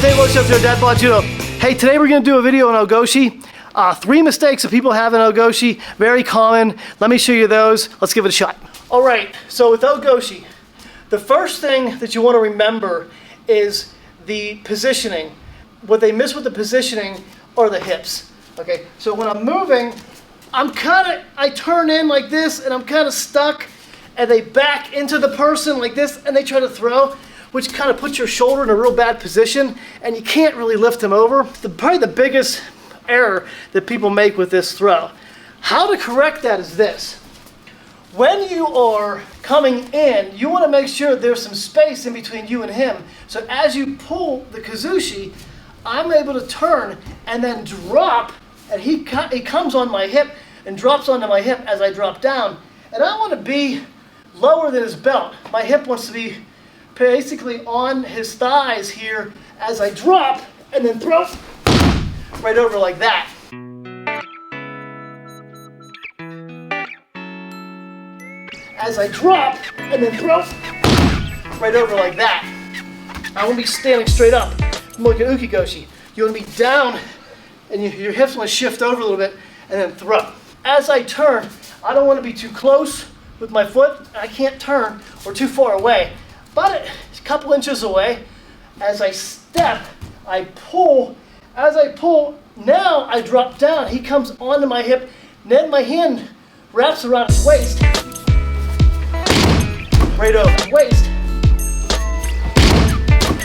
Hey, Loshelder, Dad Bod Judo. Hey, today we're going to do a video on O Goshi. 3 mistakes that people have in O Goshi, very common. Let me show you those. Let's give it a shot. All right, so with O Goshi, the first thing that you want to remember is the positioning. What they miss with the positioning are the hips. Okay, so when I'm moving, I turn in like this and I'm kind of stuck, and they back into the person like this and they try to throw, which kind of puts your shoulder in a real bad position and you can't really lift them over. Probably the biggest error that people make with this throw. How to correct that is this. When you are coming in, you want to make sure there's some space in between you and him. So as you pull the kazushi, I'm able to turn and then drop, and he comes on my hip and drops onto my hip as I drop down. And I want to be lower than his belt. My hip wants to be basically on his thighs here as I drop and then throw right over like that. As I drop and then throw right over like that. I want to be standing straight up, more like an uke goshi. You want to be down and your hips want to shift over a little bit and then throw. As I turn, I don't want to be too close with my foot. I can't turn or too far away, but a couple inches away. As I step, I pull. As I pull, now I drop down. He comes onto my hip, then my hand wraps around his waist. Right over waist.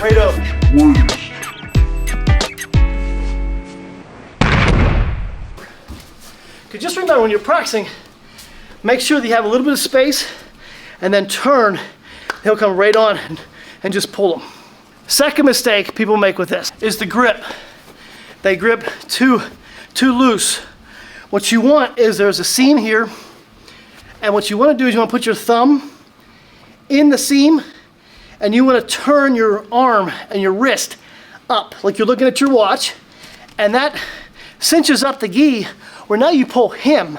Right over. Just remember when you're practicing, make sure that you have a little bit of space and then turn. He'll come right on and just pull them. Second mistake people make with this is the grip. They grip too loose. What you want is there's a seam here, and what you want to do is you want to put your thumb in the seam and you want to turn your arm and your wrist up like you're looking at your watch, and that cinches up the gi where now you pull him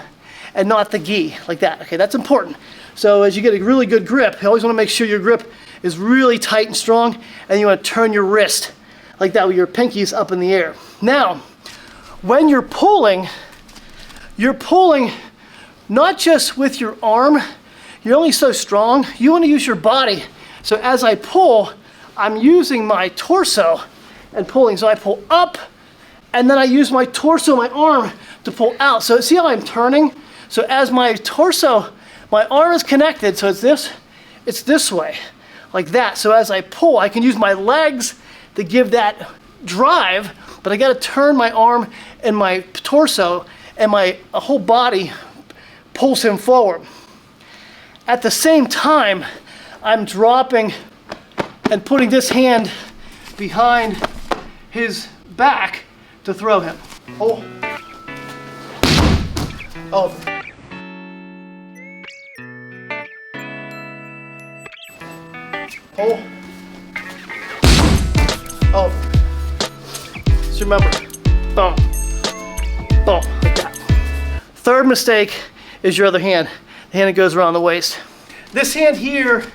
and not the gi like that. Okay, that's important. So as you get a really good grip, you always want to make sure your grip is really tight and strong, and you want to turn your wrist like that with your pinkies up in the air. Now, when you're pulling not just with your arm. You're only so strong. You want to use your body. So as I pull, I'm using my torso and pulling. So I pull up, and then I use my torso, my arm, to pull out. So see how I'm turning? So as my torso, my arm is connected, so it's this way, like that. So as I pull, I can use my legs to give that drive, but I got to turn my arm and my torso, and my whole body pulls him forward. At the same time, I'm dropping and putting this hand behind his back to throw him. Oh. Oh. Oh. Oh. Just remember, boom, boom, like that. Third mistake is your other hand, the hand that goes around the waist. This hand here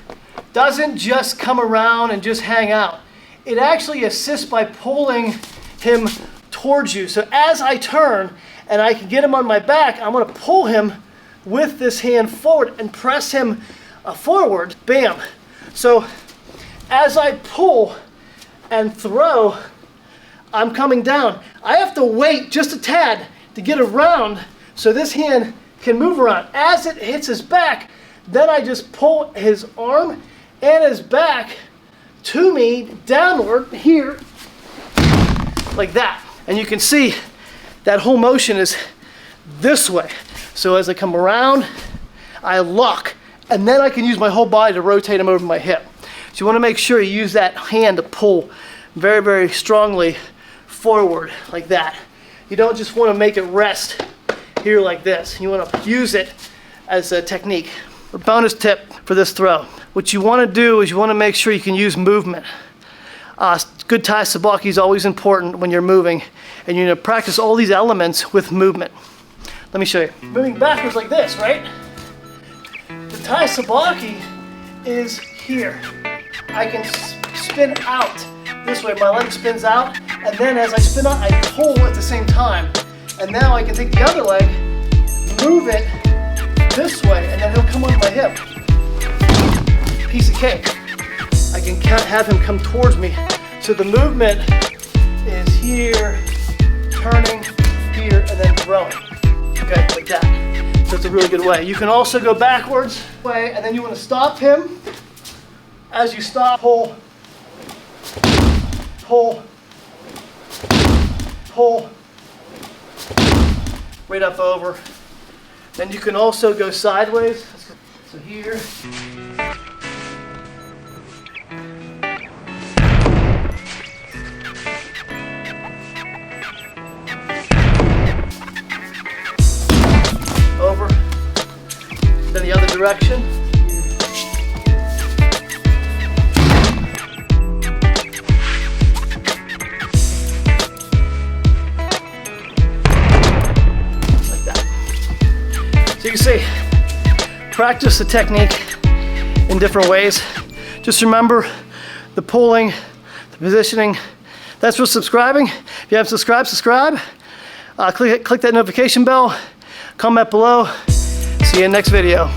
doesn't just come around and just hang out. It actually assists by pulling him towards you. So as I turn and I can get him on my back, I'm going to pull him with this hand forward and press him forward. Bam. So as I pull and throw, I'm coming down. I have to wait just a tad to get around so this hand can move around. As it hits his back, then I just pull his arm and his back to me downward here, like that. And you can see that whole motion is this way. So as I come around, I lock, and then I can use my whole body to rotate him over my hip. So you want to make sure you use that hand to pull very, very strongly forward like that. You don't just want to make it rest here like this. You want to use it as a technique. A bonus tip for this throw. What you want to do is you want to make sure you can use movement. Good tai sabaki is always important when you're moving, and you're going to practice all these elements with movement. Let me show you. Moving backwards like this, right? The tai sabaki is here. I can spin out this way, my leg spins out, and then as I spin out, I pull at the same time. And now I can take the other leg, move it this way, and then he'll come on my hip. Piece of cake. I can have him come towards me. So the movement is here, turning, here, and then throwing. Okay, like that. So it's a really good way. You can also go backwards, way, and then you want to stop him. As you stop, pull, pull, pull, right up over. Then you can also go sideways. So here. Over. Then the other direction. So you can see, practice the technique in different ways. Just remember the pulling, the positioning. Thanks for subscribing. If you haven't subscribed, subscribe. Click that notification bell. Comment below. See you in the next video.